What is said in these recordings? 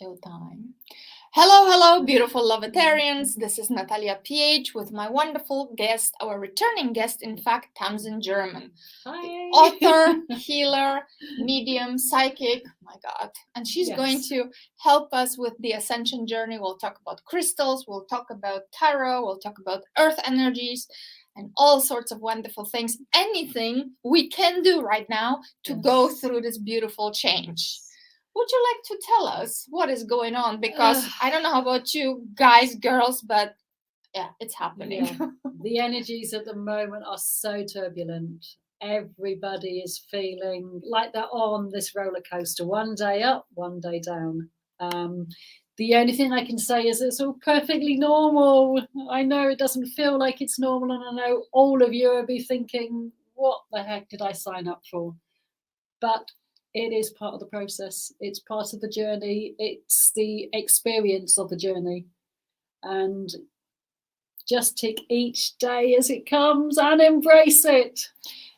Showtime. Hello, beautiful Lovetarians. This is Natalia PH with my wonderful guest, our returning guest, in fact, Tamsin German. Hi. Author, healer, medium, psychic, my God. And she's going to help us with the Ascension journey. We'll talk about crystals, we'll talk about tarot, we'll talk about earth energies, and all sorts of wonderful things. Anything we can do right now to go through this beautiful change. Would you like to tell us what is going on? Because I don't know about you guys, girls, but yeah, it's happening. Yeah. The energies at the moment are so turbulent. Everybody is feeling like they're on this roller coaster, one day up, one day down. The only thing I can say is it's all perfectly normal. I know it doesn't feel like it's normal, and I know all of you will be thinking, what the heck did I sign up for? But it is part of the process. It's part of the journey. It's the experience of the journey. And just take each day as it comes and embrace it.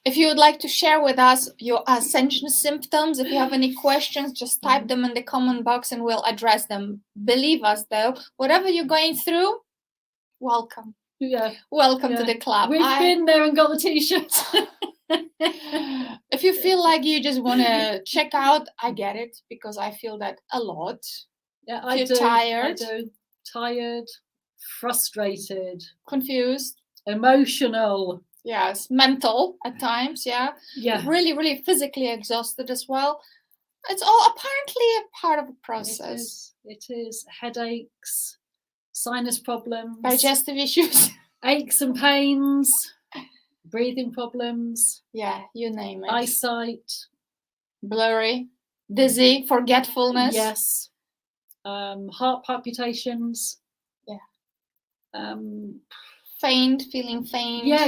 If you would like to share with us your ascension symptoms, if you have any questions, just type them in the comment box and we'll address them. Believe us, though, whatever you're going through, welcome. Yeah. Welcome to the club. We've been there and got the t-shirts. If you feel like you just want to check out, I get it, because I feel that a lot. Yeah, I do. Tired. Tired, frustrated, confused, emotional. Yes, mental at times. Yeah. Really, really physically exhausted as well. It's all apparently a part of the process. It is. Headaches, sinus problems, digestive issues, aches and pains, breathing problems. Yeah, you name it. Eyesight, blurry, dizzy, forgetfulness. Yes. Heart palpitations. Yeah. Faint, feeling faint. Yeah,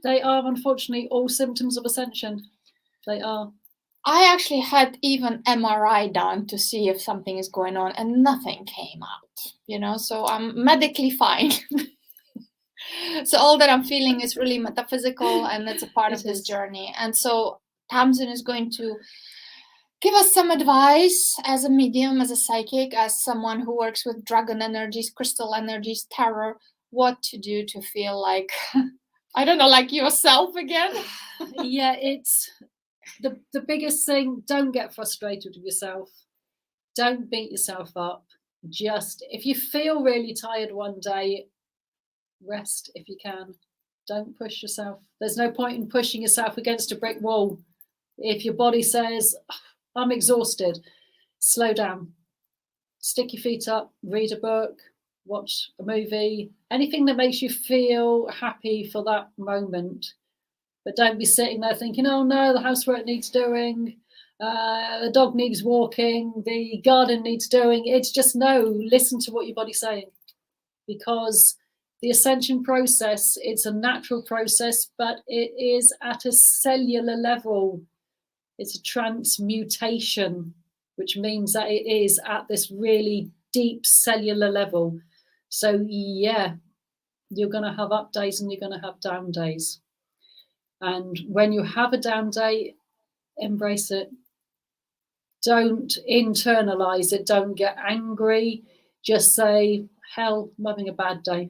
they are unfortunately all symptoms of ascension. They are. I actually had even MRI done to see if something is going on, and nothing came out. So I'm medically fine. So all that I'm feeling is really metaphysical, and it's a part of this journey. And so Tamsin is going to give us some advice as a medium, as a psychic, as someone who works with dragon energies, crystal energies, tarot, what to do to feel like, I don't know, like yourself again. Yeah, it's the biggest thing. Don't get frustrated with yourself. Don't beat yourself up. Just, if you feel really tired one day, rest if you can. Don't push yourself. There's no point in pushing yourself against a brick wall. If your body says, I'm exhausted, slow down. Stick your feet up, read a book, watch a movie, anything that makes you feel happy for that moment. But don't be sitting there thinking, oh no, the housework needs doing, the dog needs walking, the garden needs doing. It's just listen to what your body's saying. Because the ascension process, it's a natural process, but it is at a cellular level. It's a transmutation, which means that it is at this really deep cellular level. So yeah, you're going to have up days and you're going to have down days. And when you have a down day, embrace it. Don't internalize it. Don't get angry. Just say, hell, I'm having a bad day.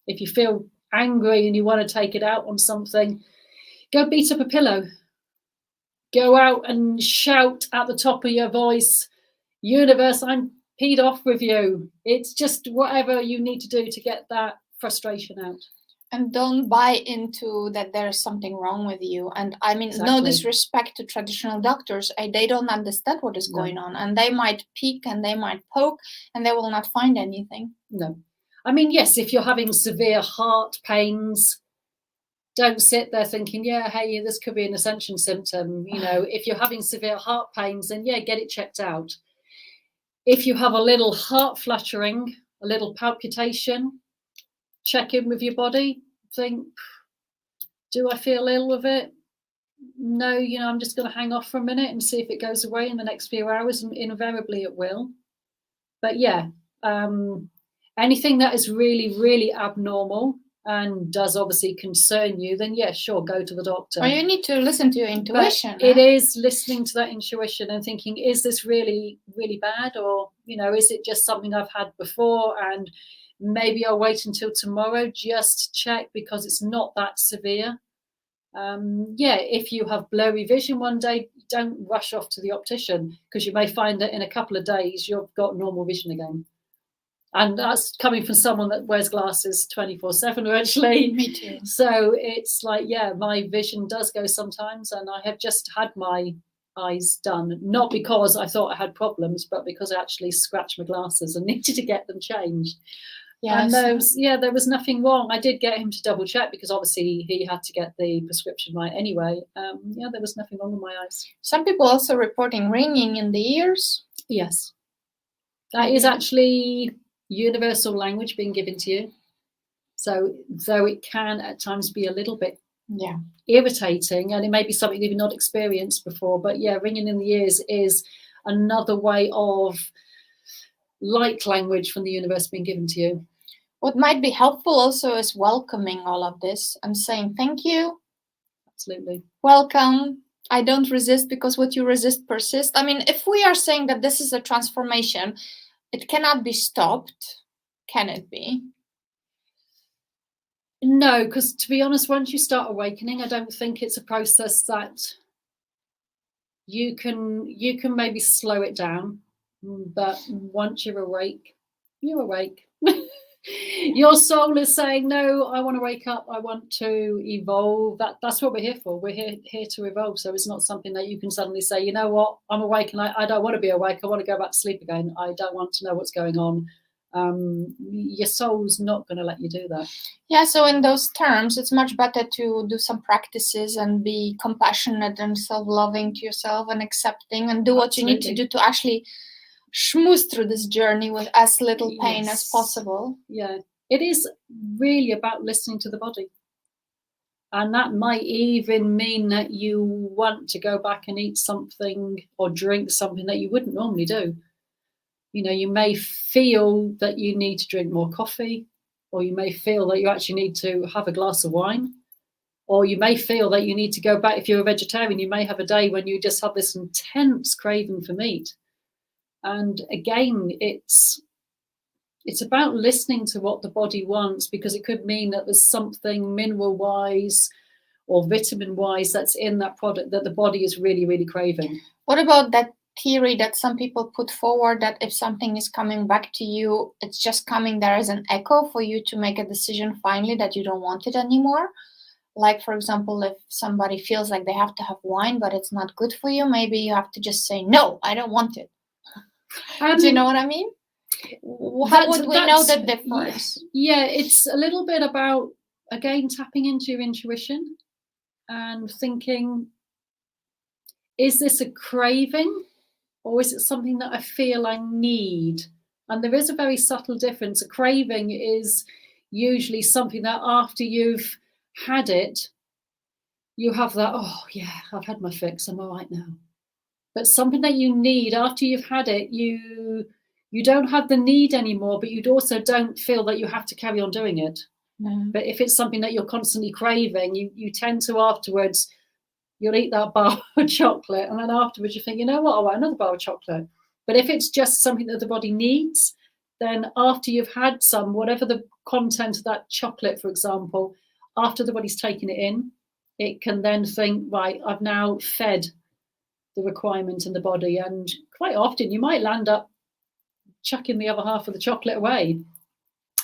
If you feel angry and you want to take it out on something, go beat up a pillow. Go out and shout at the top of your voice, universe, I'm peed off with you. It's just whatever you need to do to get that frustration out. And don't buy into that there's something wrong with you. And I mean, no disrespect to traditional doctors. They don't understand what is going on. And they might peek and they might poke and they will not find anything. No. I mean, yes, if you're having severe heart pains, don't sit there thinking, yeah, hey, this could be an ascension symptom. If you're having severe heart pains, then yeah, get it checked out. If you have a little heart fluttering, a little palpitation, check in with your body. Think, do I feel ill with it? No, I'm just going to hang off for a minute and see if it goes away in the next few hours, and invariably it will. But yeah, anything that is really, really abnormal, and does obviously concern you, then yeah, sure, go to the doctor. Or you need to listen to your intuition. But it is listening to that intuition and thinking, is this really, really bad? Or, is it just something I've had before? And maybe I'll wait until tomorrow, just check, because it's not that severe. If you have blurry vision one day, don't rush off to the optician, because you may find that in a couple of days you've got normal vision again. And that's coming from someone that wears glasses 24/7 virtually. Me too. So it's like, yeah, my vision does go sometimes, and I have just had my eyes done, not because I thought I had problems, but because I actually scratched my glasses and needed to get them changed. Yes. And there was nothing wrong. I did get him to double check, because obviously he had to get the prescription right anyway. There was nothing wrong with my eyes. Some people also reporting ringing in the ears. Yes. That is actually universal language being given to you. So though it can at times be a little bit irritating, and it may be something you've not experienced before, but ringing in the ears is another way of light language from the universe being given to you. What might be helpful also is welcoming all of this and saying thank you. Absolutely. Welcome. I don't resist, because what you resist persists. I mean, if we are saying that this is a transformation, it cannot be stopped, can it be? No, because to be honest, once you start awakening, I don't think it's a process that you can maybe slow it down. But once you're awake, you're awake. Your soul is saying, no, I want to wake up. I want to evolve. That's what we're here for. We're here to evolve. So it's not something that you can suddenly say, you know what, I'm awake and I don't want to be awake. I want to go back to sleep again. I don't want to know what's going on. Your soul's not going to let you do that. Yeah, so in those terms, it's much better to do some practices and be compassionate and self-loving to yourself and accepting, and do what you need to do to actually schmooze through this journey with as little pain as possible. Yeah, it is really about listening to the body. And that might even mean that you want to go back and eat something or drink something that you wouldn't normally do. You may feel that you need to drink more coffee, or you may feel that you actually need to have a glass of wine, or you may feel that you need to go back. If you're a vegetarian, you may have a day when you just have this intense craving for meat. And again, it's about listening to what the body wants, because it could mean that there's something mineral-wise or vitamin-wise that's in that product that the body is really, really craving. What about that theory that some people put forward, that if something is coming back to you, it's just coming there as an echo for you to make a decision finally that you don't want it anymore? Like, for example, if somebody feels like they have to have wine, but it's not good for you, maybe you have to just say, no, I don't want it. Do you know what I mean? How would we know the difference? Yeah, it's a little bit about, again, tapping into your intuition and thinking, is this a craving, or is it something that I feel I need? And there is a very subtle difference. A craving is usually something that after you've had it, you have that, oh yeah, I've had my fix, I'm all right now. But something that you need after you've had it, you don't have the need anymore, but you also don't feel that you have to carry on doing it. Mm. But if it's something that you're constantly craving, you tend to afterwards, you'll eat that bar of chocolate, and then afterwards you think, you know what, I want another bar of chocolate. But if it's just something that the body needs, then after you've had some, whatever the content of that chocolate, for example, after the body's taken it in, it can then think, right, I've now fed the requirement in the body. And quite often you might land up chucking the other half of the chocolate away.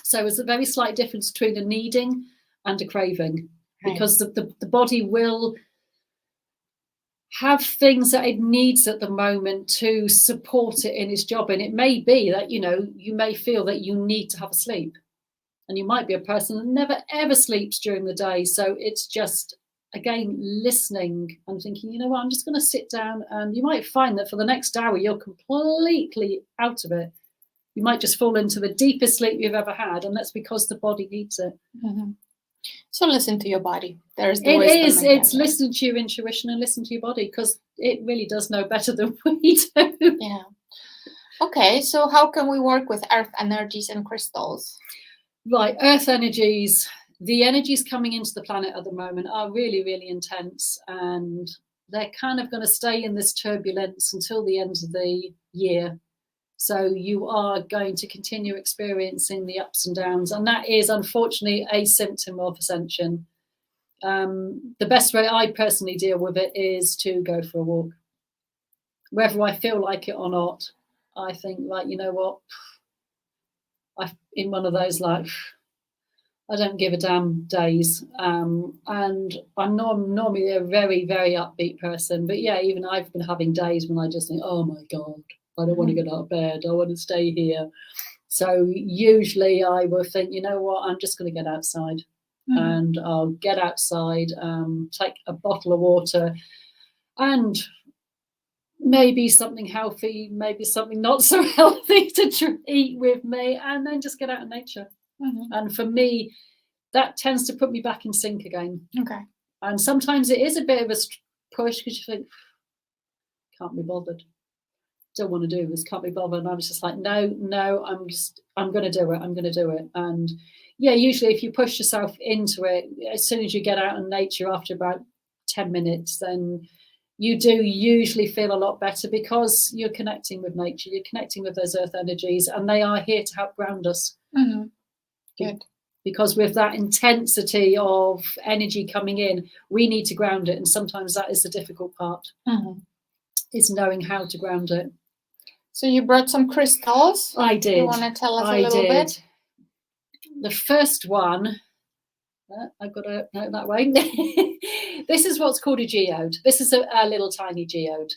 So there's a very slight difference between a needing and a craving, because the body will have things that it needs at the moment to support it in its job. And it may be that, you may feel that you need to have a sleep, and you might be a person that never ever sleeps during the day. So it's just, again, listening and thinking, you know what, I'm just going to sit down, and you might find that for the next hour, you're completely out of it. You might just fall into the deepest sleep you've ever had, and that's because the body needs it. Mm-hmm. So listen to your body. There's the it's listen to your intuition and listen to your body, because it really does know better than we do. Yeah. Okay, so how can we work with earth energies and crystals? Right, earth energies. The energies coming into the planet at the moment are really, really intense, and they're kind of going to stay in this turbulence until the end of the year. So you are going to continue experiencing the ups and downs, and that is unfortunately a symptom of ascension. The best way I personally deal with it is to go for a walk. Whether I feel like it or not, I think, like, you know what, I'm in one of those, like, I don't give a damn days. And I'm normally a very, very upbeat person. But yeah, even I've been having days when I just think, oh my God, I don't want to get out of bed. I want to stay here. So usually I will think, you know what, I'm just going to get outside. And I'll get outside, take a bottle of water and maybe something healthy, maybe something not so healthy to eat with me, and then just get out in nature. And for me, that tends to put me back in sync again. Okay. And sometimes it is a bit of a push because you think, can't be bothered. Don't want to do this, can't be bothered. And I was just like, no, I'm going to do it. I'm going to do it. And yeah, usually if you push yourself into it, as soon as you get out in nature after about 10 minutes, then you do usually feel a lot better because you're connecting with nature, you're connecting with those earth energies, and they are here to help ground us. Good. Because with that intensity of energy coming in, we need to ground it. And sometimes that is the difficult part, is knowing how to ground it. So you brought some crystals. I did. You want to tell us a little bit? The first one, I've got to note that way. This is what's called a geode. This is a little tiny geode.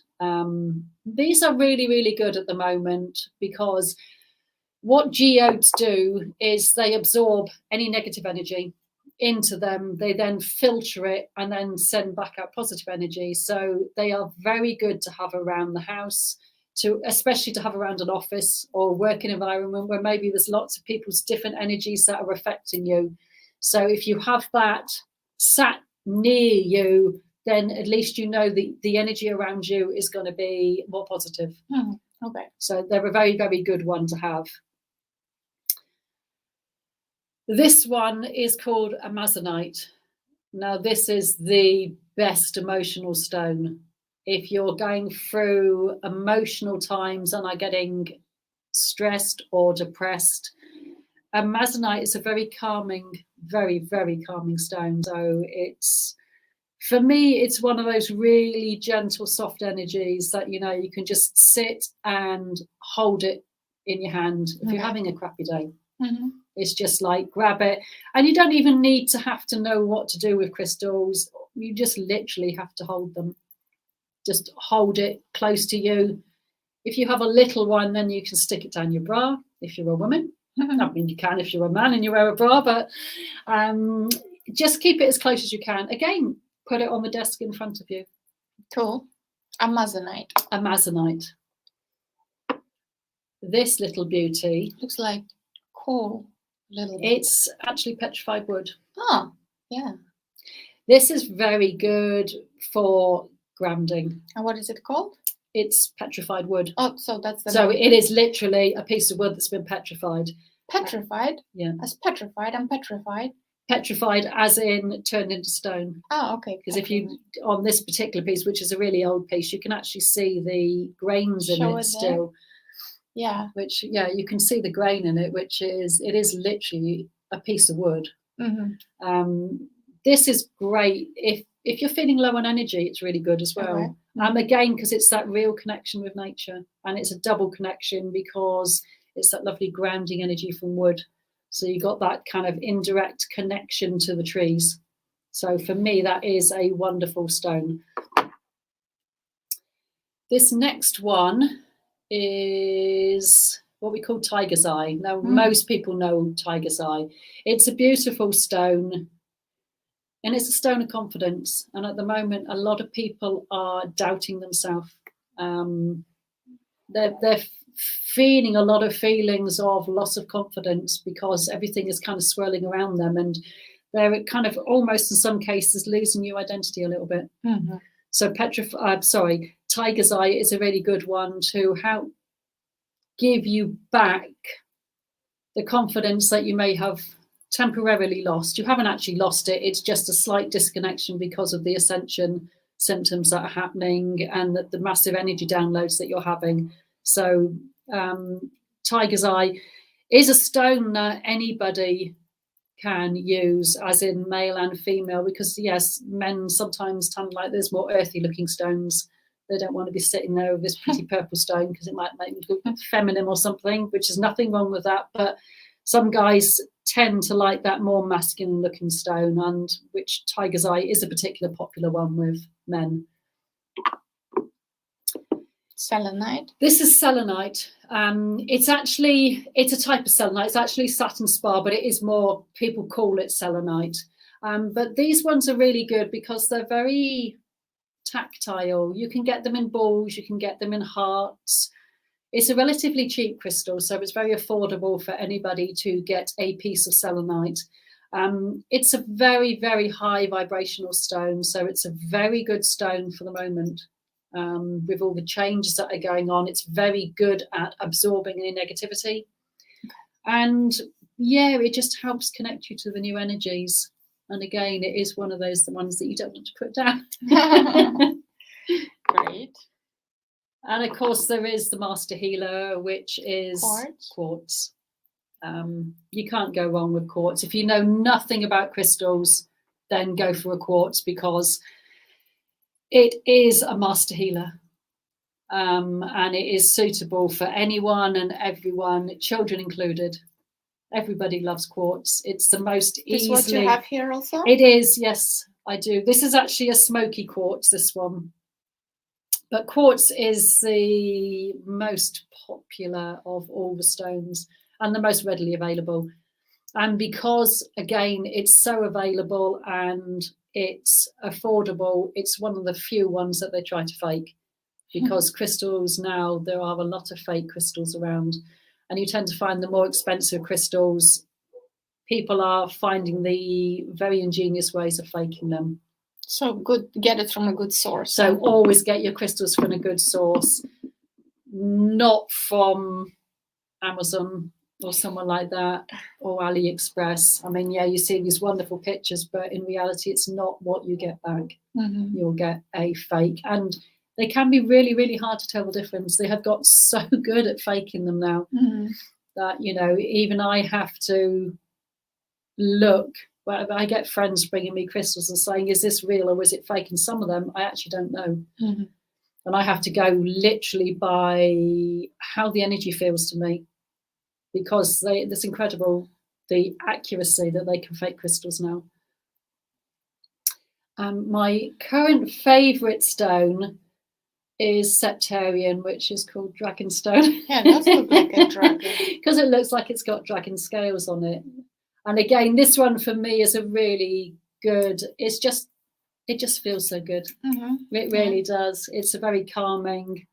These are really, really good at the moment because what geodes do is they absorb any negative energy into them. They then filter it and then send back out positive energy. So they are very good to have around the house, especially to have around an office or working environment where maybe there's lots of people's different energies that are affecting you. So if you have that sat near you, then at least you know the energy around you is going to be more positive. Okay. So they're a very, very good one to have. This one is called Amazonite. Now, this is the best emotional stone. If you're going through emotional times and are getting stressed or depressed, Amazonite is a very calming, very, very calming stone. So for me, it's one of those really gentle, soft energies that, you know, you can just sit and hold it in your hand if you're having a crappy day. It's just like grab it, and you don't even need to have to know what to do with crystals. You just literally have to hold them. Just hold it close to you. If you have a little one, then you can stick it down your bra if you're a woman. I mean, you can if you're a man and you wear a bra, but just keep it as close as you can. Again, put it on the desk in front of you. Cool. Amazonite. Amazonite. This little beauty looks like cool. Little bit. It's actually petrified wood. Oh, yeah. This is very good for grounding. And what is it called? It's petrified wood. Oh, so that's the So name. it is literally a piece of wood that's been petrified. Petrified? Yeah. As petrified and petrified? Petrified as in turned into stone. Oh, okay. Because if you, on this particular piece, which is a really old piece, you can actually see the grains in it still. Yeah. Which, yeah, you can see the grain in it, it is literally a piece of wood. This is great. If you're feeling low on energy, it's really good as well. Okay. Again, because it's that real connection with nature, and it's a double connection because it's that lovely grounding energy from wood. So you got that kind of indirect connection to the trees. So for me, that is a wonderful stone. This next one is what we call tiger's eye. Now, most people know tiger's eye. It's a beautiful stone, and it's a stone of confidence. And at the moment, a lot of people are doubting themselves. They're feeling a lot of feelings of loss of confidence because everything is kind of swirling around them, and they're kind of almost in some cases losing your identity a little bit. So tiger's eye is a really good one to help give you back the confidence that you may have temporarily lost. You haven't actually lost it. It's just a slight disconnection because of the ascension symptoms that are happening and the massive energy downloads that you're having. So tiger's eye is a stone that anybody can use, as in male and female, because yes, men sometimes tend like there's more earthy looking stones. They don't want to be sitting there with this pretty purple stone because it might make them look feminine or something, which is nothing wrong with that. But some guys tend to like that more masculine looking stone, and which tiger's eye is a particular popular one with men. Selenite. This is selenite. It's a type of selenite. It's actually satin spar, but it is more, people call it selenite. But these ones are really good because they're very tactile. You can get them in balls, you can get them in hearts. It's a relatively cheap crystal, so it's very affordable for anybody to get a piece of selenite. It's a very, very high vibrational stone, so it's a very good stone for the moment. With all the changes that are going on, it's very good at absorbing any negativity. And yeah, it just helps connect you to the new energies. And again, it is one of those, the ones that you don't want to put down. Great. And of course, there is the Master Healer, which is quartz. You can't go wrong with quartz. If you know nothing about crystals, then go for a quartz, because it is a master healer. And it is suitable for anyone and everyone, children included. Everybody loves quartz. It's the most easily... Is what you have here also? It is, yes, I do. This is actually a smoky quartz, this one. But quartz is the most popular of all the stones and the most readily available. And because, again, it's so available and it's affordable, it's one of the few ones that they try to fake. Because crystals now, there are a lot of fake crystals around. And you tend to find the more expensive crystals, people are finding the very ingenious ways of faking them. So good, get it from a good source. So always get your crystals from a good source, not from Amazon or someone like that, or AliExpress. I mean, yeah, you see these wonderful pictures, but in reality, it's not what you get back. Mm-hmm. You'll get a fake. And they can be really, really hard to tell the difference. They have got so good at faking them now that, you know, even I have to look. Well, I get friends bringing me crystals and saying, is this real or is it fake? And some of them, I actually don't know. Mm-hmm. And I have to go literally by how the energy feels to me, because it's incredible, the accuracy that they can fake crystals now. My current favourite stone is Septarian, which is called Dragonstone. Yeah, that's look like a dragon. Because it looks like it's got dragon scales on it. And again, this one for me is a really good, it just feels so good. Mm-hmm. It really does. It's a very calming,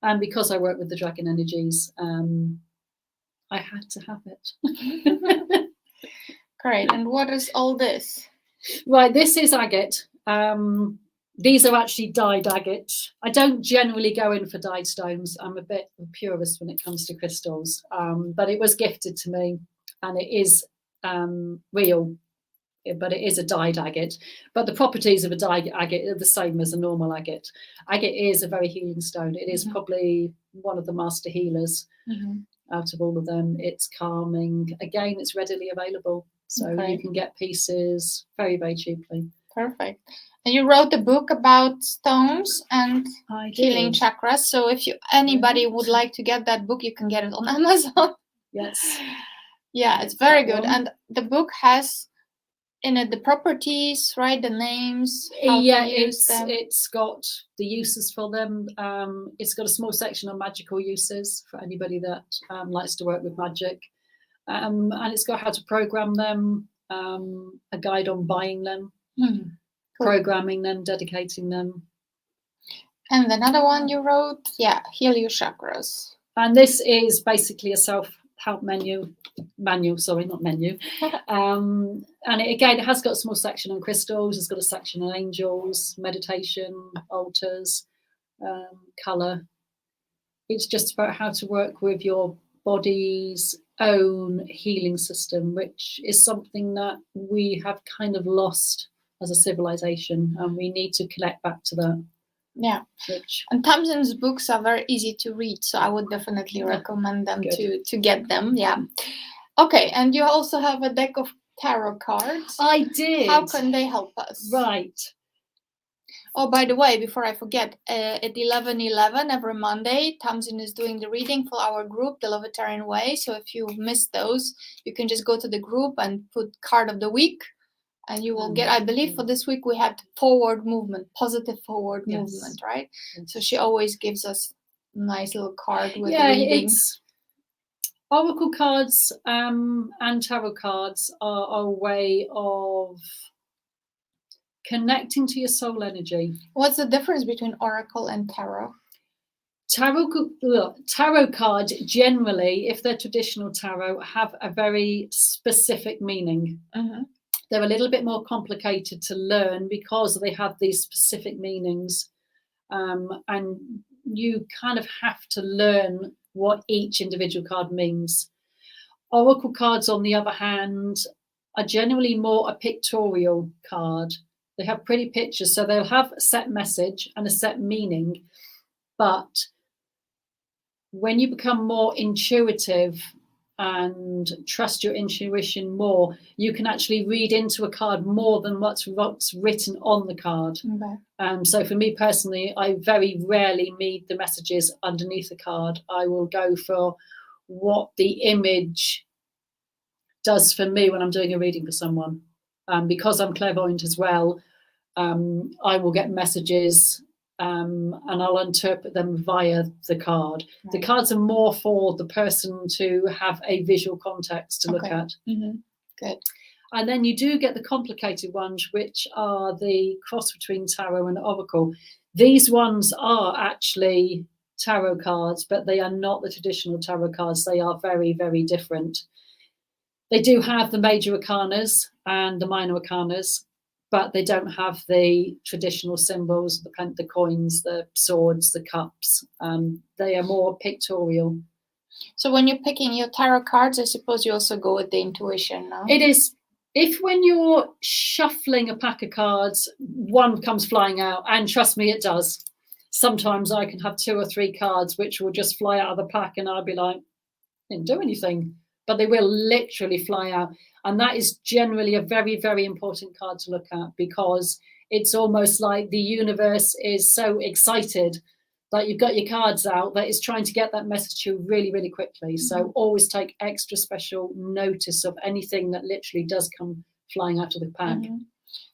and because I work with the dragon energies, I had to have it. Great. And what is all this? Right, this is agate. These are actually dyed agate. I don't generally go in for dyed stones. I'm a bit of a purist when it comes to crystals, but it was gifted to me, and it is real, but it is a dyed agate. But the properties of a dyed agate are the same as a normal agate. Agate is a very healing stone. It is probably one of the master healers out of all of them. It's calming. Again, it's readily available, so you can get pieces very, very cheaply. Perfect. And you wrote a book about stones and healing chakras. So if anybody would like to get that book, you can get it on Amazon. Yes. Yeah, it's very good. And the book has in it the properties, right? The names. It's got the uses for them. It's got a small section on magical uses for anybody that likes to work with magic. And it's got how to program them, a guide on buying them. Programming them, dedicating them. And another one you wrote, Heal Your Chakras. And this is basically a self-help manual, not menu. And it has got a small section on crystals, it's got a section on angels, meditation, altars, colour. It's just about how to work with your body's own healing system, which is something that we have kind of lost as a civilization, and we need to connect back to that. Yeah. And Tamsin's books are very easy to read, so I would definitely recommend them to get them. Yeah. Okay, and you also have a deck of tarot cards. I did. How can they help us? Right. Oh, by the way, before I forget, at 11:11 every Monday, Tamsin is doing the reading for our group, the Lovetarian Way. So if you missed those, you can just go to the group and put card of the week, and you will get, I believe for this week we had forward movement, positive forward movement, right? Yes. So she always gives us a nice little card with reading. It's oracle cards and tarot cards are a way of connecting to your soul energy. What's the difference between oracle and tarot? Tarot cards generally, if they're traditional tarot, have a very specific meaning. Mm-hmm. They're a little bit more complicated to learn because they have these specific meanings, and you kind of have to learn what each individual card means. Oracle cards, on the other hand, are generally more a pictorial card. They have pretty pictures, so they'll have a set message and a set meaning. But when you become more intuitive and trust your intuition more, you can actually read into a card more than what's written on the card. Okay. So for me personally, I very rarely read the messages underneath the card. I will go for what the image does for me when I'm doing a reading for someone. Because I'm clairvoyant as well, I will get messages and I'll interpret them via the card. Right. The cards are more for the person to have a visual context to look at. Mm-hmm. Good. And then you do get the complicated ones, which are the cross between tarot and oracle. These ones are actually tarot cards, but they are not the traditional tarot cards. They are very, very different. They do have the major arcanas and the minor arcanas, but they don't have the traditional symbols, the coins, the swords, the cups. They are more pictorial. So when you're picking your tarot cards, I suppose you also go with the intuition, no? It is. If when you're shuffling a pack of cards, one comes flying out, and trust me, it does. Sometimes I can have 2 or 3 cards which will just fly out of the pack and I'll be like, didn't do anything. But they will literally fly out. And that is generally a very, very important card to look at, because it's almost like the universe is so excited that you've got your cards out that it's trying to get that message to you really, really quickly. Mm-hmm. So always take extra special notice of anything that literally does come flying out of the pack. Mm-hmm.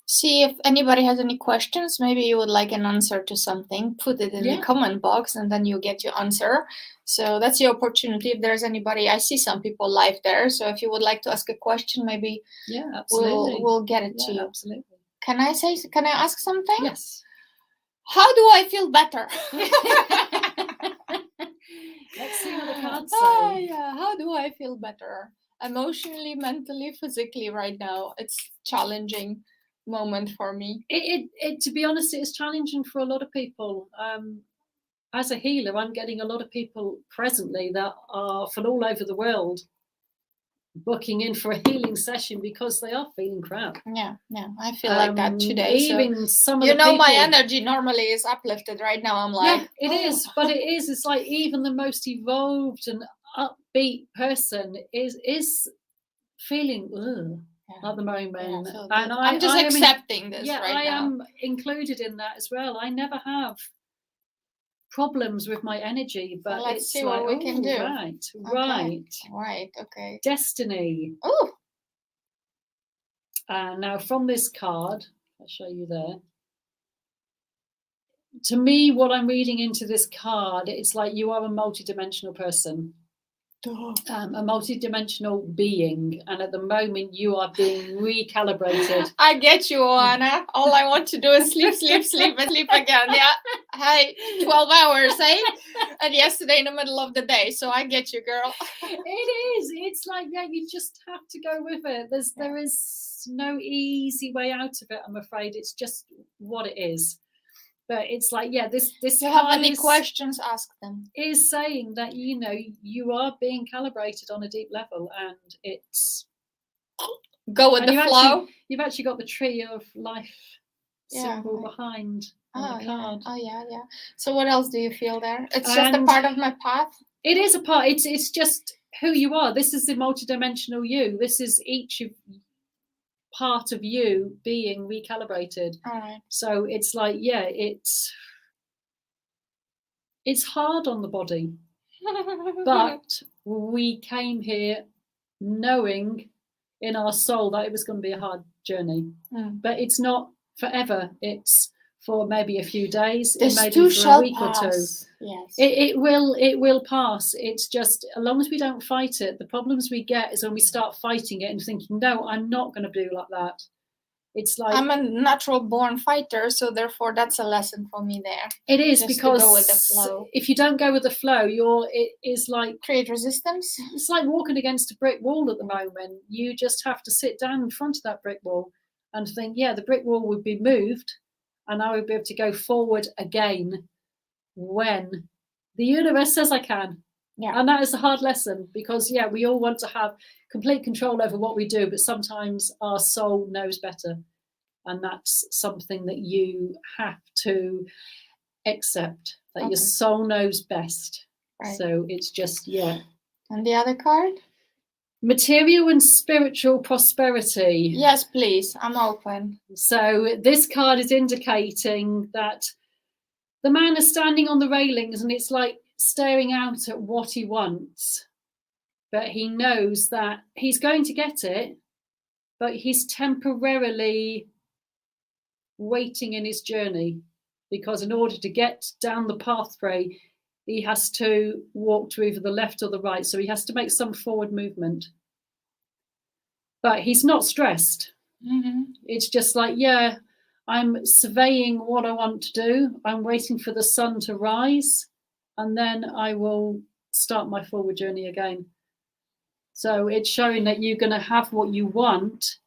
See if anybody has any questions. Maybe you would like an answer to something. Put it in the comment box and then you get your answer. So that's your opportunity. If there's anybody, I see some people live there. So if you would like to ask a question, maybe we'll get it to you. Absolutely. Can I ask something? Yes. How do I feel better? Let's see what the cards say. How do I feel better? Emotionally, mentally, physically right now. It's challenging moment for me. It to be honest, it is challenging for a lot of people. As a healer, I'm getting a lot of people presently that are from all over the world booking in for a healing session because they are feeling crap. Yeah, I feel like that today. Even some of the people, my my energy normally is uplifted. Right now I'm like, it is, but it's like even the most evolved and upbeat person is feeling at the moment. And I'm just accepting this right now. I am included in that as well. I never have problems with my energy, but let's see what we can do. Right. Okay. Destiny. Oh. Now from this card, I'll show you there. To me, what I'm reading into this card, it's like you are a multidimensional person. A multi-dimensional being, and at the moment you are being recalibrated. I get you, Anna. All I want to do is sleep and sleep again. Yeah, hi, 12 hours, eh? And yesterday in the middle of the day. So I get you, girl. It is. It's like you just have to go with it. There is no easy way out of it. I'm afraid it's just what it is. But it's like, yeah, this If you have card any questions, ask them. is saying that, you know, you are being calibrated on a deep level, and it's Go with the flow. You've actually got the tree of life symbol behind on the card. Yeah. So what else do you feel there? It's just a part of my path. It is a part. It's just who you are. This is the multidimensional you. This is each part of you being recalibrated. All right. So it's like, yeah, it's hard on the body, but we came here knowing in our soul that it was going to be a hard journey. But it's not forever. It's for maybe a few days. This it may too be for shall a week pass. or two. Yes. It will pass. It's just, as long as we don't fight it, the problems we get is when we start fighting it and thinking, no, I'm not going to do like that. It's like, I'm a natural born fighter, so therefore that's a lesson for me there. It is, just because to go with the flow. If you don't go with the flow, it is like create resistance. It's like walking against a brick wall at the moment. You just have to sit down in front of that brick wall and think, yeah, the brick wall would be moved and I would be able to go forward again when the universe says I can. Yeah. And that is a hard lesson, because, yeah, we all want to have complete control over what we do, but sometimes our soul knows better. And that's something that you have to accept, that your soul knows best. Right. So it's just, yeah. And the other card? Material and spiritual prosperity. Yes, please. I'm open. So this card is indicating that the man is standing on the railings and it's like staring out at what he wants. But he knows that he's going to get it, but he's temporarily waiting in his journey, because in order to get down the pathway, he has to walk to either the left or the right. So he has to make some forward movement. But he's not stressed. Mm-hmm. It's just like, yeah, I'm surveying what I want to do. I'm waiting for the sun to rise, and then I will start my forward journey again. So it's showing that you're going to have what you want,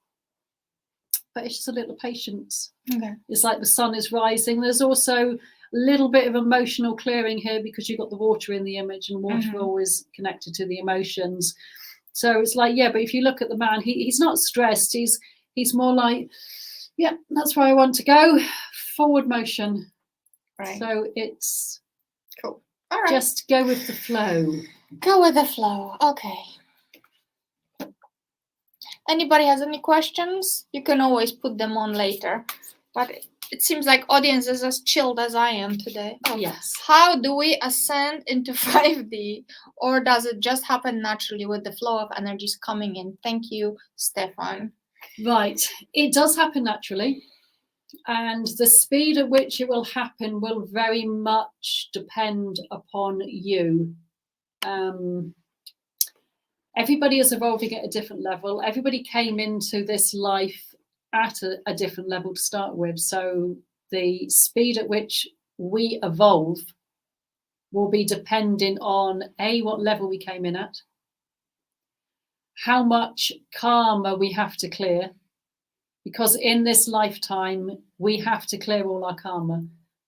but it's just a little patience. Okay. It's like the sun is rising. There's also a little bit of emotional clearing here, because you've got the water in the image, and water always connected to the emotions. So it's like, yeah, but if you look at the man, he's not stressed. He's more like, yeah, that's where I want to go. Forward motion. Right. So it's cool. All right. Just go with the flow. Go with the flow. Okay. Anybody has any questions? You can always put them on later. But it seems like audience is as chilled as I am today. Oh, yes. How do we ascend into 5D? Or does it just happen naturally with the flow of energies coming in? Thank you, Stefan. Right. It does happen naturally. And the speed at which it will happen will very much depend upon you. Everybody is evolving at a different level. Everybody came into this life at a different level to start with. So the speed at which we evolve will be depending on what level we came in at, how much karma we have to clear, because in this lifetime we have to clear all our karma.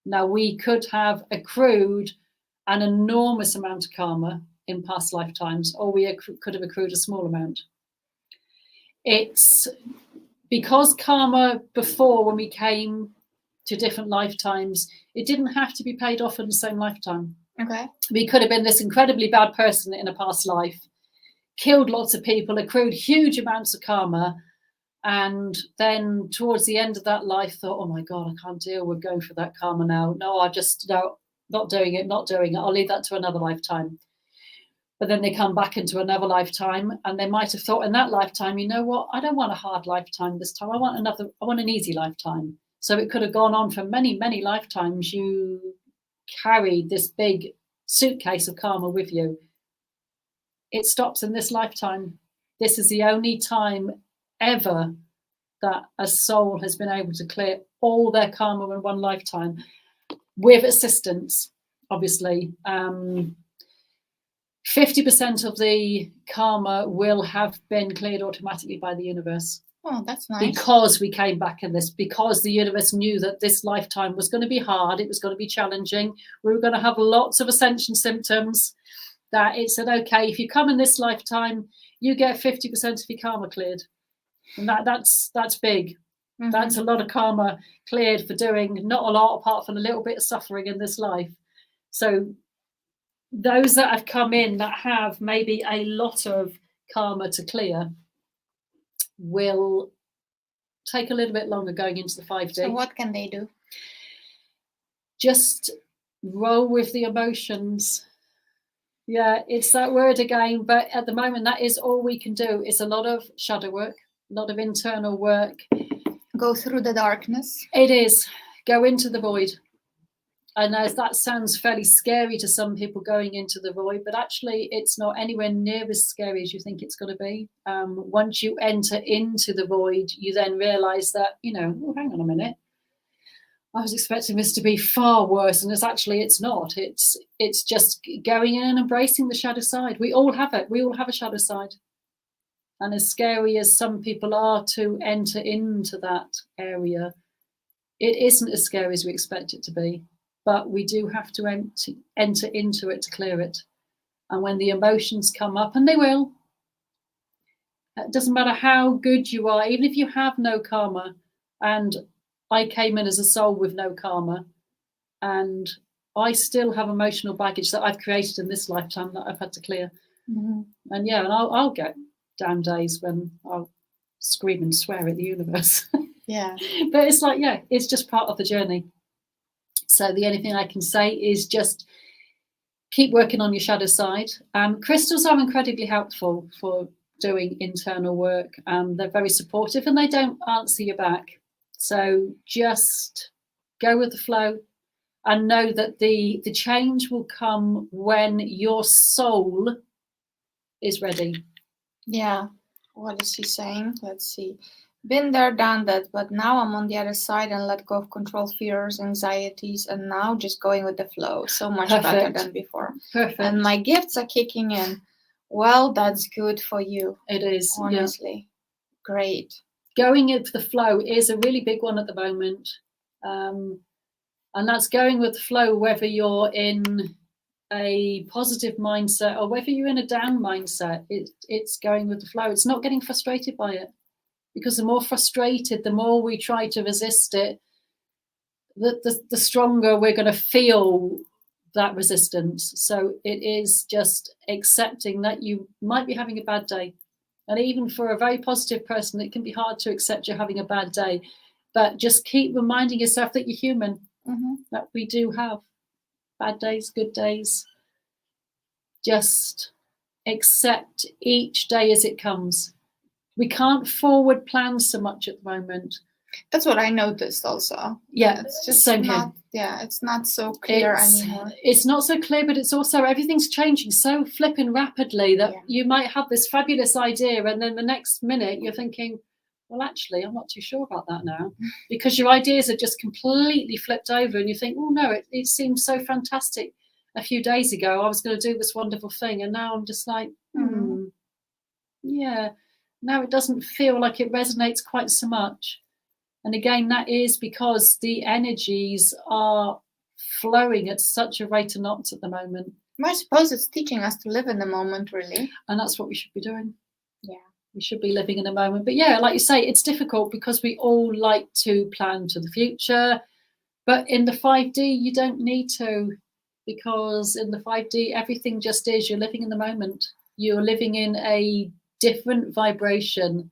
Now, we could have accrued an enormous amount of karma in past lifetimes, or we could have accrued a small amount. It's because karma before, when we came to different lifetimes, it didn't have to be paid off in the same lifetime. Okay. We could have been this incredibly bad person in a past life, killed lots of people, accrued huge amounts of karma, and then towards the end of that life thought, oh my God, I can't deal with going for that karma now. No, not doing it. I'll leave that to another lifetime. But then they come back into another lifetime, and they might have thought in that lifetime, you know what, I don't want a hard lifetime this time. I want an easy lifetime. So it could have gone on for many, many lifetimes. You carried this big suitcase of karma with you. It stops in this lifetime. This is the only time ever that a soul has been able to clear all their karma in one lifetime, with assistance, obviously. 50% of the karma will have been cleared automatically by the universe. Oh, that's nice. Because we came back in this, because the universe knew that this lifetime was going to be hard, it was going to be challenging, we were going to have lots of ascension symptoms, that it said, okay, if you come in this lifetime, you get 50% of your karma cleared. And that's big. Mm-hmm. That's a lot of karma cleared for doing not a lot apart from a little bit of suffering in this life. So those that have come in that have maybe a lot of karma to clear will take a little bit longer going into the 5D. So what can they do? Just roll with the emotions. Yeah, it's that word again, but at the moment that is all we can do. It's a lot of shadow work, a lot of internal work. Go through the darkness. It is. Go into the void. I know that sounds fairly scary to some people, going into the void, but actually it's not anywhere near as scary as you think it's going to be. Once you enter into the void, you then realise that, oh, hang on a minute, I was expecting this to be far worse, and it's not. It's just going in and embracing the shadow side. We all have it. We all have a shadow side. And as scary as some people are to enter into that area, it isn't as scary as we expect it to be. But we do have to enter into it to clear it. And when the emotions come up, and they will, it doesn't matter how good you are, even if you have no karma. And I came in as a soul with no karma, and I still have emotional baggage that I've created in this lifetime that I've had to clear. Mm-hmm. And I'll get down days when I'll scream and swear at the universe. Yeah. But it's like, it's just part of the journey. So the only thing I can say is just keep working on your shadow side. Crystals are incredibly helpful for doing internal work. They're very supportive and they don't answer you back. So just go with the flow and know that the change will come when your soul is ready. Yeah. What is he saying? Let's see. Been there, done that, but now I'm on the other side and let go of control, fears, anxieties, and now just going with the flow. So much better than before. Perfect. And my gifts are kicking in. Well, that's good for you. It is. Honestly. Yeah. Great. Going with the flow is a really big one at the moment. And that's going with the flow, whether you're in a positive mindset or whether you're in a down mindset. It's going with the flow. It's not getting frustrated by it. Because the more frustrated, the more we try to resist it, the stronger we're going to feel that resistance. So it is just accepting that you might be having a bad day. And even for a very positive person, it can be hard to accept you're having a bad day. But just keep reminding yourself that you're human, that we do have bad days, good days. Just accept each day as it comes. We can't forward plan so much at the moment. That's what I noticed also. Yeah, it's just same not, here. Yeah, it's not so clear anymore. It's not so clear, but it's also everything's changing so flipping rapidly that you might have this fabulous idea and then the next minute you're thinking, well, actually, I'm not too sure about that now. Because your ideas are just completely flipped over and you think, oh, no, it seems so fantastic. A few days ago, I was going to do this wonderful thing. And now I'm just like, yeah. Now it doesn't feel like it resonates quite so much. And again, that is because the energies are flowing at such a rate of knots at the moment. I suppose it's teaching us to live in the moment, really. And that's what we should be doing. Yeah. We should be living in the moment. But yeah, like you say, it's difficult because we all like to plan to the future. But in the 5D, you don't need to. Because in the 5D, everything just is. You're living in the moment. You're living in a different vibration.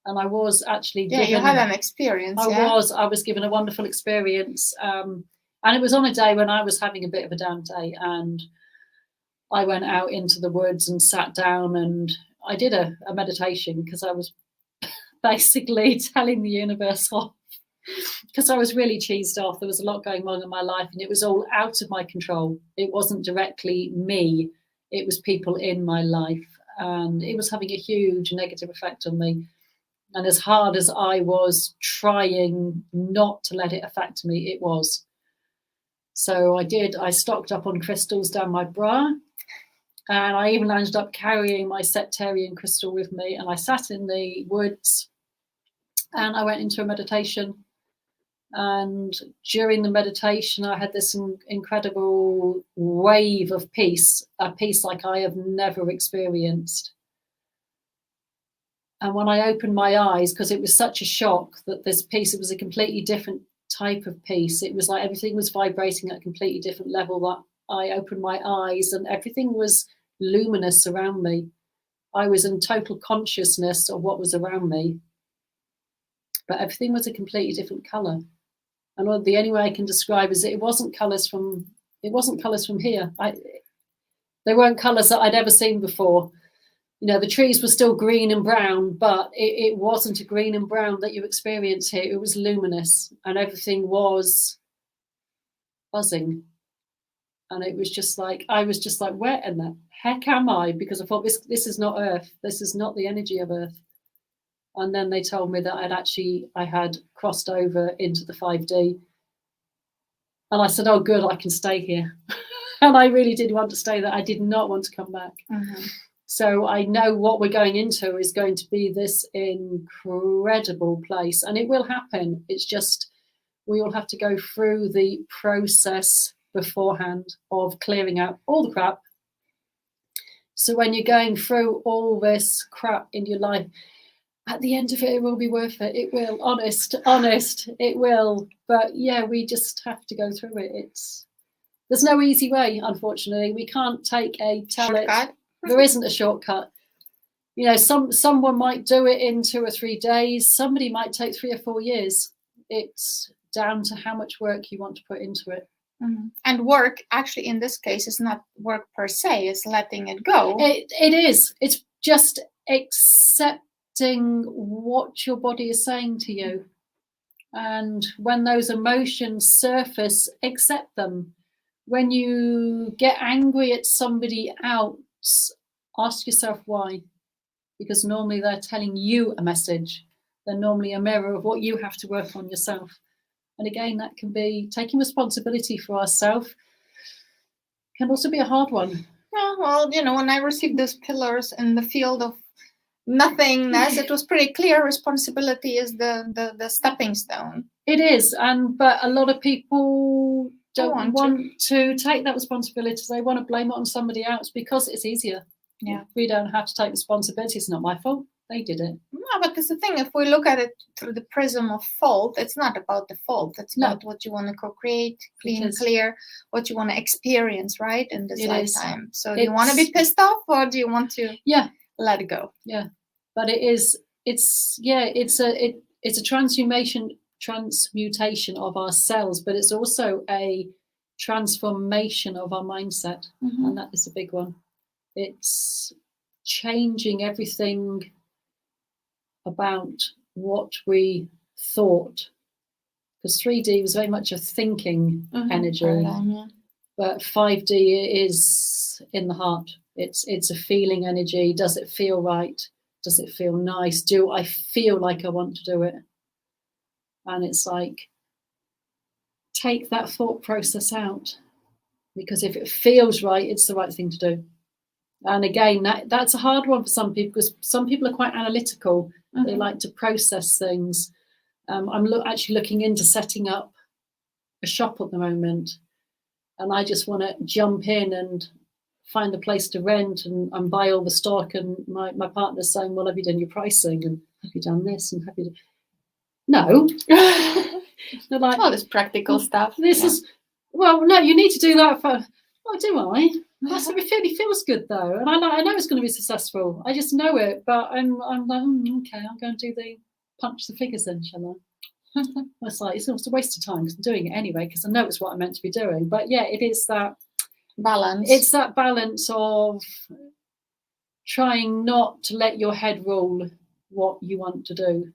And I was actually given, you had an experience. I was given a wonderful experience. And it was on a day when I was having a bit of a down day. And I went out into the woods and sat down and I did a meditation because I was basically telling the universe off. Because I was really cheesed off. There was a lot going on in my life and it was all out of my control. It wasn't directly me. It was people in my life. And it was having a huge negative effect on me. And as hard as I was trying not to let it affect me, it was. So I stocked up on crystals down my bra. And I even ended up carrying my septarian crystal with me. And I sat in the woods and I went into a meditation. And during the meditation, I had this incredible wave of peace, a peace like I have never experienced. And when I opened my eyes, because it was such a shock that this peace, it was a completely different type of peace. It was like everything was vibrating at a completely different level. That I opened my eyes and everything was luminous around me. I was in total consciousness of what was around me, but everything was a completely different color. And the only way I can describe is that it wasn't colors from here. They weren't colors that I'd ever seen before. You know, the trees were still green and brown, but it wasn't a green and brown that you experience here. It was luminous, and everything was buzzing. And it was just like, I was just like, where in the heck am I? Because I thought, this is not Earth. This is not the energy of Earth. And then they told me that I had crossed over into the 5D. And I said, oh, good, I can stay here. And I really did want to stay there. I did not want to come back. Mm-hmm. So I know what we're going into is going to be this incredible place. And it will happen. It's just, we will have to go through the process beforehand of clearing out all the crap. So when you're going through all this crap in your life, at the end of it, it will be worth it. It will, honest, it will. But yeah, we just have to go through it. There's no easy way, unfortunately. We can't take a shortcut. There isn't a shortcut. You know, someone might do it in 2 or 3 days. Somebody might take 3 or 4 years. It's down to how much work you want to put into it. Mm-hmm. And work, actually, in this case, is not work per se. It's letting it go. It is. It's just accepting what your body is saying to you. And when those emotions surface, accept them. When you get angry at somebody else, ask yourself why. Because normally they're telling you a message. They're normally a mirror of what you have to work on yourself. And again, that can be taking responsibility for ourselves. Can also be a hard one. Yeah, well, you know, when I received those pillars in the field of nothingness, it was pretty clear responsibility is the stepping stone. It is, but a lot of people don't want to take that responsibility. They want to blame it on somebody else because it's easier. Yeah, we don't have to take responsibility. It's not my fault. They did it. No, but that's the thing. If we look at it through the prism of fault, it's not about the fault. It's about what you want to co-create, clear, what you want to experience, right, in this lifetime. So do you want to be pissed off or do you want to let it go? Yeah, but it's a transmutation of ourselves, but it's also a transformation of our mindset. Mm-hmm. And that is a big one. It's changing everything about what we thought, because 3D was very much a thinking energy, but 5D is in the heart. It's a feeling energy. Does it feel right? Does it feel nice? Do I feel like I want to do it? And it's like, take that thought process out, because if it feels right, it's the right thing to do. And again, that's a hard one for some people, because some people are quite analytical. Mm-hmm. They like to process things. I'm actually looking into setting up a shop at the moment, and I just want to jump in and find a place to rent and buy all the stock. And my partner's saying, well, have you done your pricing? And have you done this? And have you done... No. They're like, all this practical stuff. This is, well, no, you need to do that for... Oh, do I? It really feels good though, and I know it's going to be successful. I just know it, but I'm like, okay, I'm going to punch the figures then, shall I? It's like, it's a waste of time because I'm doing it anyway, because I know it's what I'm meant to be doing. But yeah, it is that balance. It's that balance of trying not to let your head rule what you want to do.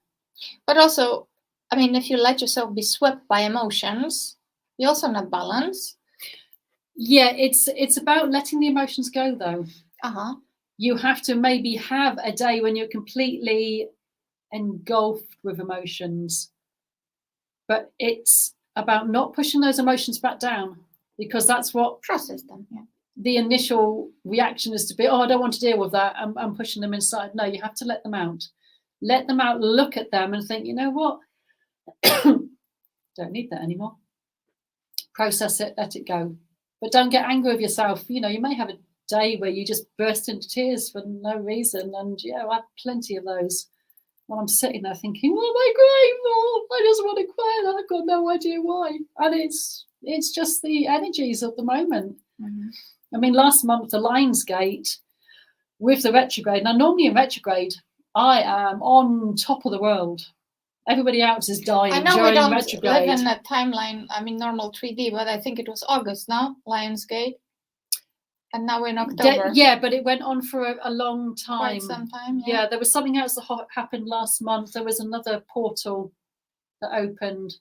But also, I mean, if you let yourself be swept by emotions, you're also not balanced. Yeah, it's about letting the emotions go, though. You have to maybe have a day when you're completely engulfed with emotions, but it's about not pushing those emotions back down, because that's what process them. Yeah. The initial reaction is to be, oh, I don't want to deal with that. I'm pushing them inside. No, you have to let them out. let them out, look at them and think, you know what? Don't need that anymore. Process it, let it go. But don't get angry with yourself. You know, you may have a day where you just burst into tears for no reason. And yeah, I have plenty of those when I'm sitting there thinking, what am I grateful? I just want to cry and I've got no idea why. And it's just the energies of the moment. Mm-hmm. I mean, last month, the Lionsgate with the retrograde. Now, normally in retrograde, I am on top of the world. Everybody else is dying I know during we don't retrograde. live in a timeline, I mean, normal 3D, but I think it was August now, Lionsgate. And now we're in October. Yeah, but it went on for a long time. Quite some time, yeah. There was something else that happened last month. There was another portal that opened.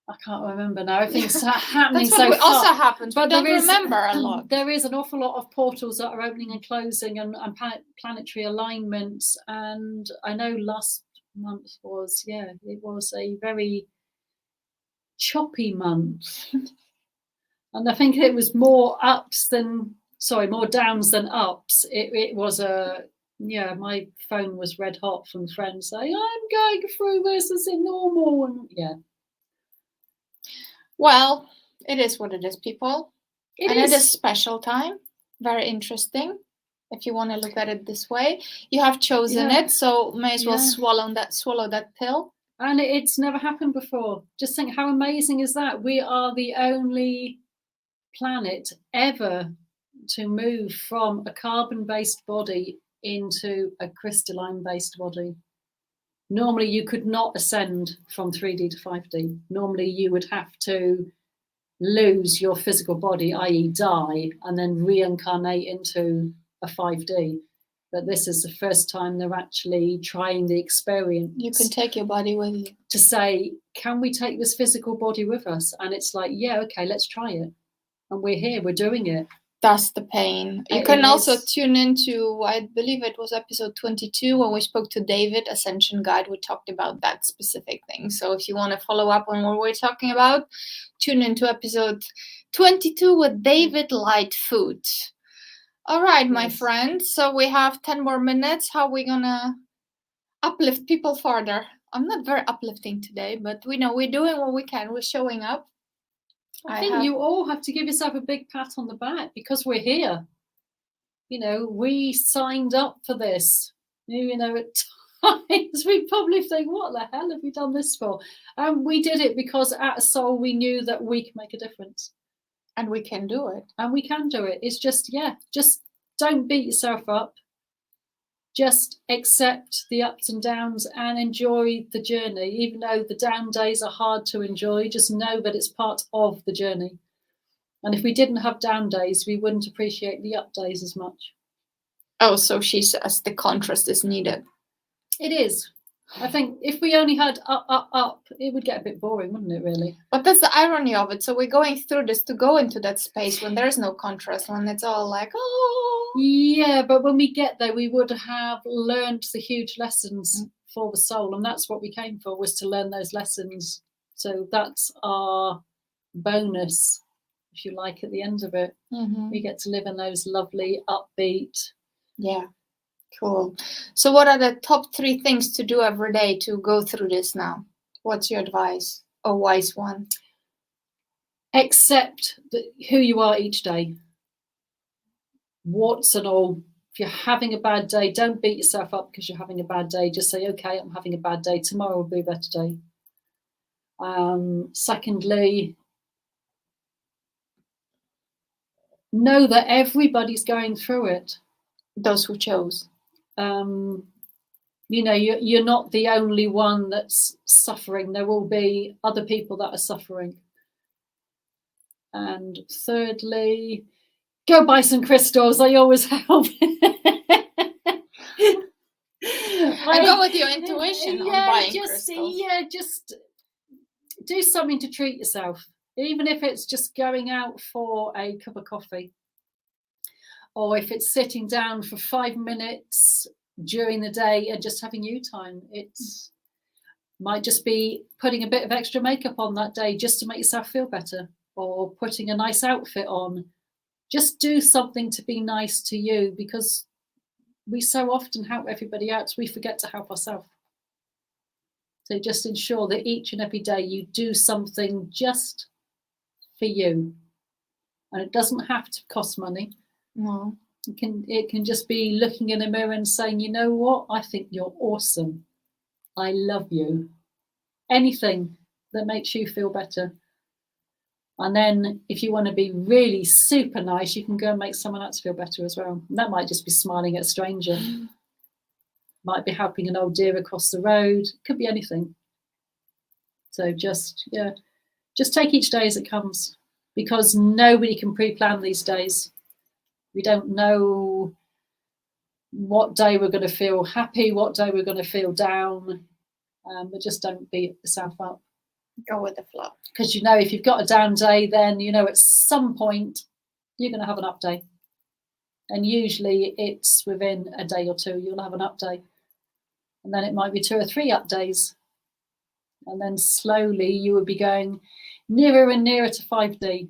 I can't remember now. Everything's happening That's what so fast. Also happens, but don't remember a lot. There is an awful lot of portals that are opening and closing, and planetary alignments. And I know last month was, it was a very choppy month. And I think it was more downs than ups. It was my phone was red hot from friends saying, I'm going through this, is it normal? And yeah. Well, it is what it is, people. It is a special time. Very interesting. If you want to look at it this way, you have chosen it, so may as well swallow that pill. And it's never happened before. Just think, how amazing is that? We are the only planet ever to move from a carbon-based body into a crystalline-based body. Normally, you could not ascend from 3D to 5D. Normally, you would have to lose your physical body, i.e. die, and then reincarnate into a 5D. But this is the first time they're actually trying the experience. You can take your body with you. To say, can we take this physical body with us? And it's like, yeah, okay, let's try it. And we're here, we're doing it. That's the pain. You can also tune into, I believe it was episode 22 when we spoke to David, Ascension Guide. We talked about that specific thing. So if you want to follow up on what we're talking about, tune into episode 22 with David Lightfoot. All right, my friends. So we have 10 more minutes. How are we going to uplift people further? I'm not very uplifting today, but we know we're doing what we can. We're showing up. I think you all have to give yourself a big pat on the back because we're here. You know, we signed up for this. You know, at times we probably think, what the hell have we done this for? And we did it because at a soul we knew that we can make a difference. And we can do it. And we can do it. It's just don't beat yourself up. Just accept the ups and downs and enjoy the journey. Even though the down days are hard to enjoy, just know that it's part of the journey. And if we didn't have down days, we wouldn't appreciate the up days as much. Oh, so she says the contrast is needed. It is. I think if we only had up, it would get a bit boring, wouldn't it, really? But that's the irony of it. So we're going through this to go into that space when there's no contrast, when it's all like, oh. Yeah, but when we get there, we would have learned the huge lessons for the soul. And that's what we came for, was to learn those lessons. So that's our bonus, if you like, at the end of it. Mm-hmm. We get to live in those lovely, upbeat. Yeah. Cool. So what are the top 3 things to do every day to go through this now? What's your advice? A wise one. Accept who you are each day. Warts and all. If you're having a bad day, don't beat yourself up because you're having a bad day. Just say, okay, I'm having a bad day. Tomorrow will be a better day. Secondly, know that everybody's going through it. Those who chose. You know, you're not the only one that's suffering. There will be other people that are suffering. And thirdly, go buy some crystals. They always help. I go with your intuition on buying crystals. Yeah, just do something to treat yourself. Even if it's just going out for a cup of coffee. Or if it's sitting down for 5 minutes during the day and just having you time. It might just be putting a bit of extra makeup on that day just to make yourself feel better, or putting a nice outfit on. Just do something to be nice to you, because we so often help everybody else, we forget to help ourselves. So just ensure that each and every day you do something just for you. And it doesn't have to cost money. No. It can just be looking in a mirror and saying, you know what, I think you're awesome. I love you. Anything that makes you feel better. And then if you want to be really super nice, you can go and make someone else feel better as well. And that might just be smiling at a stranger. Might be helping an old dear across the road. Could be anything. So just take each day as it comes, because nobody can pre-plan these days. We don't know what day we're going to feel happy, what day we're going to feel down. But just don't beat yourself up. Go with the flow. Because if you've got a down day, then at some point you're going to have an up day. And usually it's within a day or two you'll have an up day. And then it might be 2 or 3 up days. And then slowly you will be going nearer and nearer to 5D.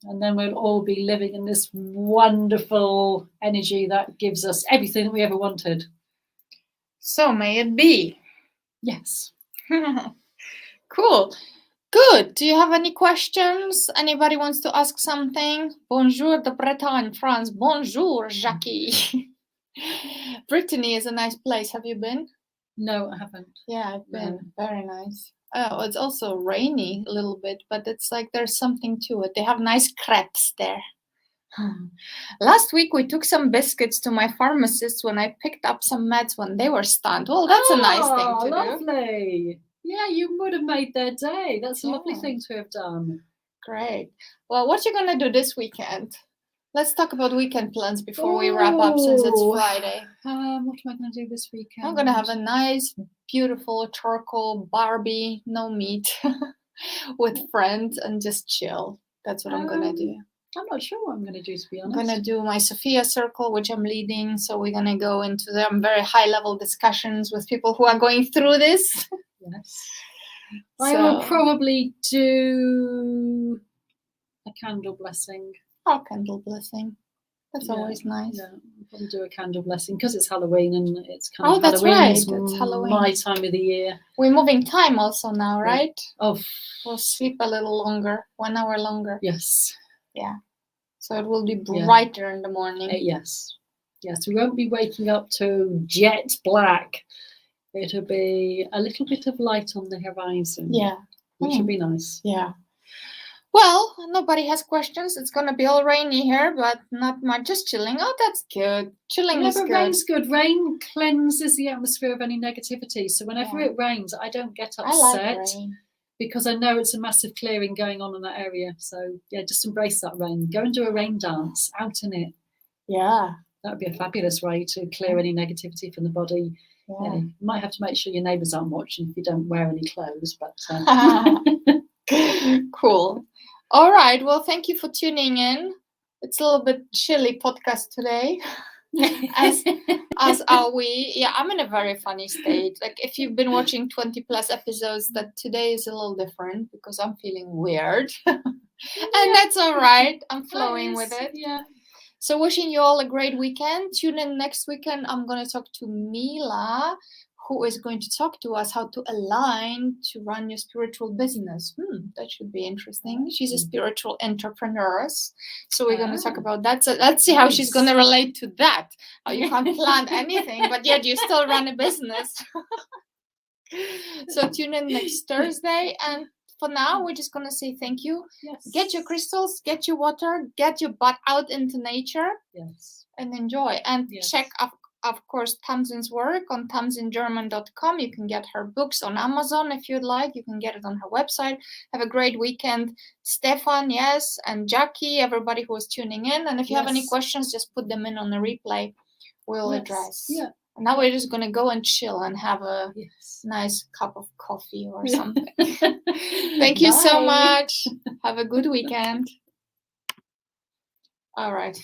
And then we'll all be living in this wonderful energy that gives us everything that we ever wanted. So may it be. Yes. Cool. Good. Do you have any questions? Anybody wants to ask something? Bonjour de Bretagne, France. Bonjour, Jackie. Brittany is a nice place. Have you been? No, I haven't. Yeah, I've been. No. Very nice. Oh, it's also rainy a little bit, but it's like there's something to it. They have nice crepes there. Last week we took some biscuits to my pharmacist when I picked up some meds when they were stunned. Well, that's a nice thing to lovely. do. Lovely. Yeah, you would have made their day. That's a lovely thing to have done. Great. Well, what you gonna do this weekend? Let's talk about weekend plans before we wrap up, since it's Friday. What am I going to do this weekend? I'm gonna have a nice, beautiful charcoal Barbie, no meat, with friends and just chill. That's what I'm gonna do. I'm not sure what I'm going to do, to be honest. I'm going to do my Sophia Circle, which I'm leading. So we're going to go into some very high-level discussions with people who are going through this. Yes. I will probably do a candle blessing. Oh, candle blessing. That's always nice. Yeah, I'll probably do a candle blessing because it's Halloween and it's kind of that's Halloween. Right. It's Halloween. My time of the year. We're moving time also now, right? Oh. We'll sleep a little longer, 1 hour longer. Yes. Yeah. So it will be brighter in the morning. Yes. Yes, we won't be waking up to jet black. It'll be a little bit of light on the horizon. Yeah. Which will be nice. Yeah. Well, nobody has questions. It's going to be all rainy here, but not much. Just chilling. Oh, that's good. Chilling is good. Rain's good. Rain cleanses the atmosphere of any negativity. So whenever it rains, I don't get upset. I like rain. Because I know it's a massive clearing going on in that area. So, just embrace that rain. Go and do a rain dance out in it. Yeah. That would be a fabulous way to clear any negativity from the body. Yeah. You might have to make sure your neighbours aren't watching if you don't wear any clothes. But Cool. All right. Well, thank you for tuning in. It's a little bit chilly podcast today. as are we. Yeah, I'm in a very funny state. Like if you've been watching 20 plus episodes, that today is a little different because I'm feeling weird. And that's all right. I'm flowing with it. Yeah. So wishing you all a great weekend. Tune in next weekend. I'm going to talk to Mila, who is going to talk to us how to align to run your spiritual business. That should be interesting. She's a spiritual entrepreneur. So we're going to talk about that. So let's see how she's going to relate to that. How you can't plan anything, but yet you still run a business. So tune in next Thursday. And for now, we're just going to say thank you. Yes. Get your crystals, get your water, get your butt out into nature. Yes. And enjoy. And check up. Of course, Tamsin's work on tamsingerman.com. You can get her books on Amazon if you'd like. You can get it on her website. Have a great weekend. Stefan, and Jackie, everybody who is tuning in. And if you have any questions, just put them in on the replay. We'll address. Yeah. And now we're just going to go and chill and have a nice cup of coffee or something. Thank you so much. Have a good weekend. All right.